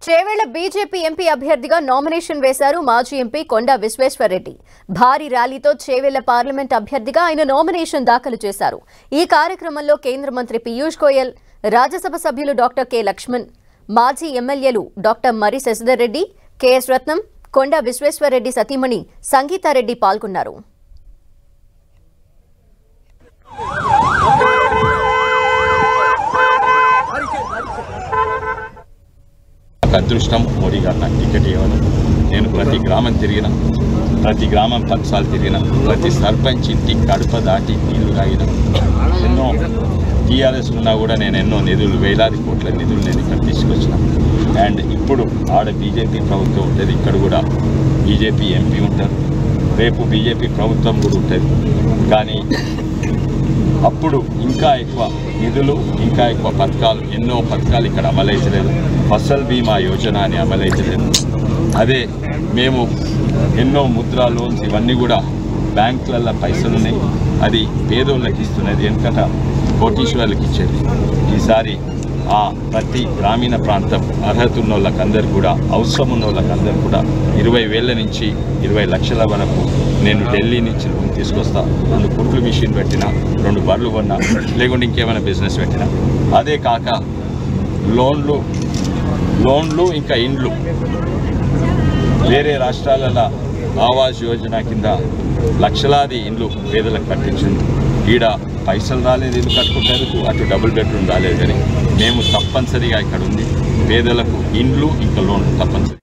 Chevella BJP MP అభ్యర్థిగా nomination వేశారు మాజీ ఎంపీ కొండా విశ్వేశ్వరరెడ్డి. భారీ ర్యాలీతో చేవేళ్ల పార్లమెంట్ అభ్యర్థిగా ఆయన నామినేషన్ దాఖలు చేశారు. ఈ కార్యక్రమంలో కేంద్ర మంత్రి పీయూష్ గోయల్, రాజ్యసభ సభ్యులు డాక్టర్ కె లక్ష్మణ్, మాజీ ఎమ్మెల్యేలు డాక్టర్ మరి శశిధర్ రెడ్డి, కెఎస్ రత్నం, కొండా విశ్వేశ్వరరెడ్డి సతీమణి సంగీతారెడ్డి పాల్గొన్నారు. అదృష్టం మోడీ గారు నాకు టికెట్ ఇవ్వడం. నేను ప్రతి గ్రామం తిరిగిన, ప్రతి గ్రామం 10 సార్లు తిరిగిన, ప్రతి సర్పంచ్ ఇంటి కడప దాటి నీళ్లు తాగిన. ఎన్నో టీఆర్ఎస్ ఉన్నా కూడా నేను ఎన్నో నిధులు, వేలాది కోట్ల నిధులు నేను ఇక్కడ తీసుకొచ్చిన. అండ్ ఇప్పుడు ఆడ బీజేపీ ప్రభుత్వం ఉంటుంది, ఇక్కడ కూడా బీజేపీ ఎంపీ ఉంటారు, రేపు బీజేపీ ప్రభుత్వం కూడా ఉంటుంది. కానీ అప్పుడు ఇంకా ఎక్కువ నిధులు, ఇంకా ఎక్కువ పథకాలు, ఎన్నో పథకాలు ఇక్కడ అమలైతలేదు. ఫసల్ బీమా యోజన అని అమలైతలేదు. అదే మేము ఎన్నో ముద్రా లోన్స్ ఇవన్నీ కూడా బ్యాంకులలో పైసలు ఉన్నాయి, అది పేదోళ్ళకి ఇస్తున్నది, వెనకట కోటీశ్వర్లకు ఇచ్చేది. ఈసారి ఆ ప్రతి గ్రామీణ ప్రాంతం అర్హత ఉన్న వాళ్ళకందరూ కూడా, అవసరం ఉన్న వాళ్ళకందరూ కూడా 20,000 నుంచి 20 లక్షల వరకు నేను ఢిల్లీ నుంచి లోన్ తీసుకొస్తా. 2 కుట్లు మిషన్ పెట్టినా, 2 బర్రెలు కొన్నా, లేకుంటే ఇంకేమైనా బిజినెస్ పెట్టినా. అదే కాక లోన్లు ఇంకా ఇండ్లు వేరే రాష్ట్రాలలో ఆవాస్ యోజన కింద లక్షలాది ఇండ్లు పేదలకు కట్టించింది. ఈడ పైసలు రాలేదు, ఇల్లు కట్టుకుంటారు, అటు డబుల్ బెడ్రూమ్ రాలేదని మేము తప్పనిసరిగా ఇక్కడ ఉంది. పేదలకు ఇండ్లు ఇంకా లోన్లు తప్పనిసరి.